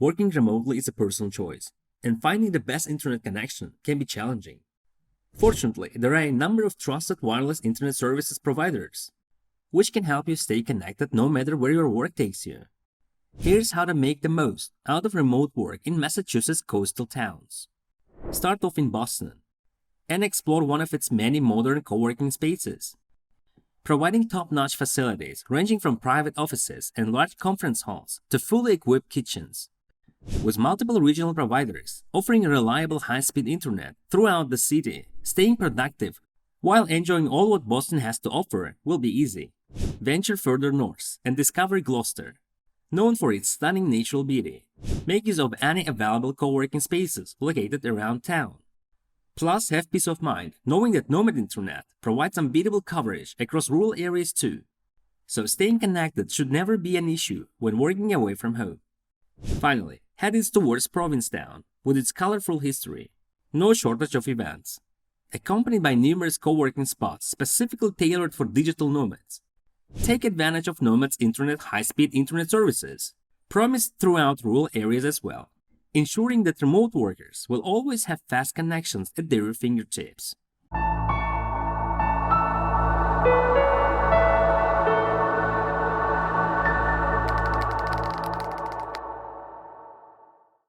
working remotely is a personal choice, and finding the best internet connection can be challenging. Fortunately, there are a number of trusted wireless internet services providers, which can help you stay connected no matter where your work takes you. Here's how to make the most out of remote work in Massachusetts coastal towns. Start off in Boston and explore one of its many modern co-working spaces, providing top-notch facilities ranging from private offices and large conference halls to fully equipped kitchens. With multiple regional providers offering reliable high-speed internet throughout the city, staying productive while enjoying all what Boston has to offer will be easy. Venture further north and discover Gloucester. Known for its stunning natural beauty, make use of any available co-working spaces located around town. Plus, have peace of mind knowing that Nomad Internet provides unbeatable coverage across rural areas too. So staying connected should never be an issue when working away from home. Finally, head east towards Provincetown with its colorful history. No shortage of events, accompanied by numerous co-working spots specifically tailored for digital nomads. Take advantage of Nomad's high-speed internet services, promised throughout rural areas as well, ensuring that remote workers will always have fast connections at their fingertips.